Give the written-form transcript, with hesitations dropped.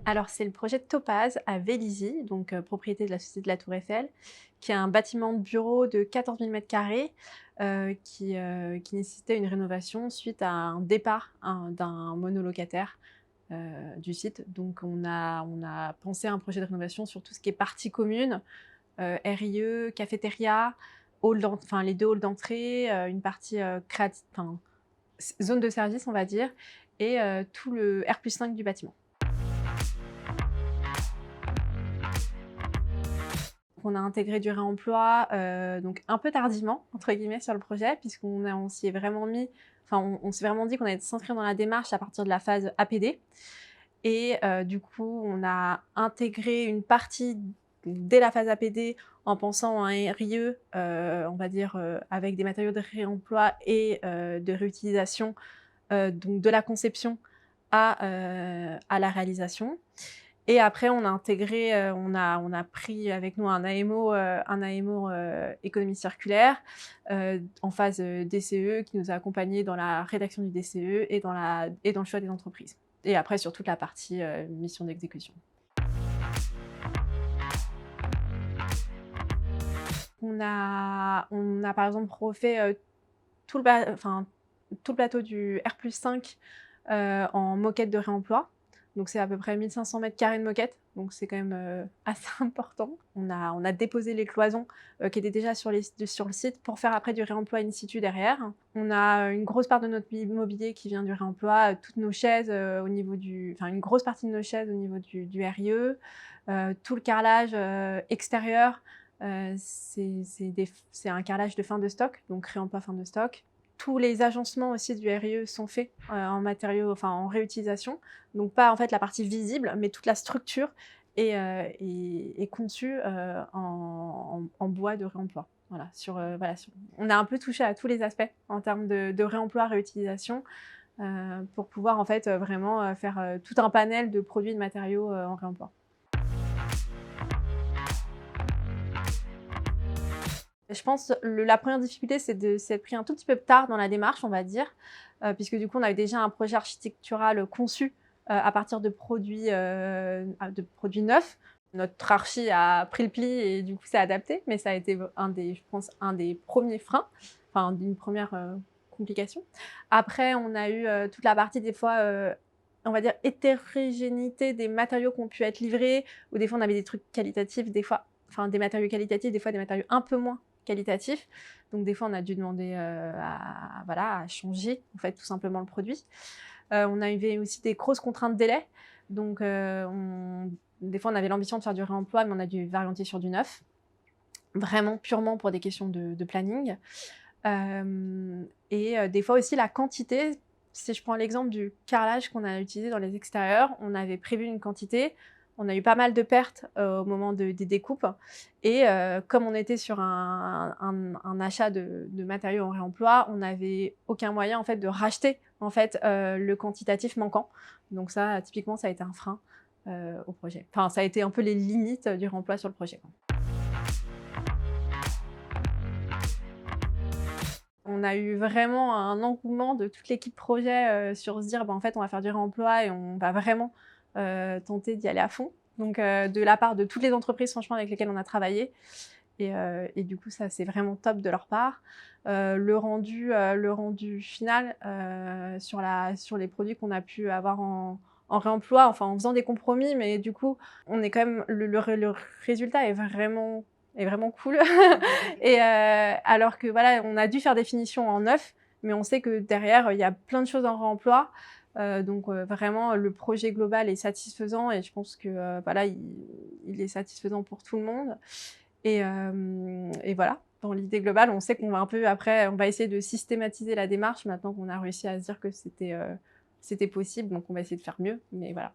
Alors, c'est le projet de Topaz à Vélizy, donc propriété de la Société de la Tour Eiffel, qui est un bâtiment de bureau de 14 000 m², qui nécessitait une rénovation suite à un départ d'un monolocataire du site. Donc on a pensé à un projet de rénovation sur tout ce qui est partie commune, RIE, cafétéria, enfin les 2 halls d'entrée, une partie enfin, zone de service, on va dire, et tout le R+5 du bâtiment. On a intégré du réemploi, donc un peu «tardivement» entre guillemets sur le projet, on s'y est vraiment mis, enfin on s'est vraiment dit qu'on allait s'inscrire dans la démarche à partir de la phase APD, et du coup on a intégré une partie dès la phase APD en pensant à un RIE, on va dire, avec des matériaux de réemploi et de réutilisation, donc de la conception à la réalisation. Et après, on a intégré, on a pris avec nous un AMO économie circulaire, en phase, DCE, qui nous a accompagnés dans la rédaction du DCE et dans le choix des entreprises. Et après sur toute la partie, mission d'exécution. On a par exemple refait, tout le plateau du R+5, en moquette de réemploi. Donc c'est à peu près 1 500 m² de moquette, donc c'est quand même, assez important. On a déposé les cloisons, qui étaient déjà sur le site, pour faire après du réemploi in situ derrière. On a une grosse part de notre mobilier qui vient du réemploi, toutes nos chaises, une grosse partie de nos chaises au niveau du RIE, tout le carrelage, extérieur, c'est un carrelage de fin de stock, donc réemploi fin de stock. Tous les agencements aussi du RIE sont faits, en matériaux, enfin en réutilisation. Donc pas en fait la partie visible, mais toute la structure est conçue, en bois de réemploi. Voilà, on a un peu touché à tous les aspects en termes de réemploi, réutilisation, pour pouvoir en fait, vraiment, faire, tout un panel de produits et de matériaux, en réemploi. Je pense la première difficulté, c'est de s'être pris un tout petit peu tard dans la démarche, on va dire, puisque du coup, on avait déjà un projet architectural conçu, à partir de produits neufs. Notre archi a pris le pli et du coup s'est adapté, mais ça a été je pense, un des premiers freins, enfin d'une première complication. Après, on a eu toute la partie des fois, on va dire hétérogénéité des matériaux qui ont pu être livrés, ou des fois on avait des trucs qualitatifs, des fois, enfin des matériaux qualitatifs, des fois des matériaux un peu moins qualitatif. Donc des fois, on a dû demander, à changer en fait tout simplement le produit. On avait aussi des grosses contraintes de délai. Donc des fois, on avait l'ambition de faire du réemploi, mais on a dû varianter sur du neuf, vraiment purement pour des questions de planning. Et des fois aussi la quantité. Si je prends l'exemple du carrelage qu'on a utilisé dans les extérieurs, on avait prévu une quantité, on a eu pas mal de pertes, au moment des découpes, et comme on était sur un achat de matériaux en réemploi, on n'avait aucun moyen en fait de racheter en fait, le quantitatif manquant. Donc ça, typiquement, ça a été un frein, au projet. Enfin, ça a été un peu les limites du réemploi sur le projet, quoi. On a eu vraiment un engouement de toute l'équipe projet, sur se dire: «Bah, en fait, on va faire du réemploi et on va vraiment, tenter d'y aller à fond». Donc de la part de toutes les entreprises franchement avec lesquelles on a travaillé, et du coup ça, c'est vraiment top de leur part. Le rendu final, sur les produits qu'on a pu avoir en réemploi, enfin en faisant des compromis, mais du coup, on est quand même le résultat est vraiment cool. Et alors que voilà, on a dû faire des finitions en neuf, mais on sait que derrière, il y a plein de choses en réemploi. Donc vraiment, le projet global est satisfaisant, et je pense que voilà, il est satisfaisant pour tout le monde. Et voilà, dans l'idée globale, on sait qu'on va un peu après, on va essayer de systématiser la démarche maintenant qu'on a réussi à se dire que c'était possible, donc on va essayer de faire mieux, mais voilà.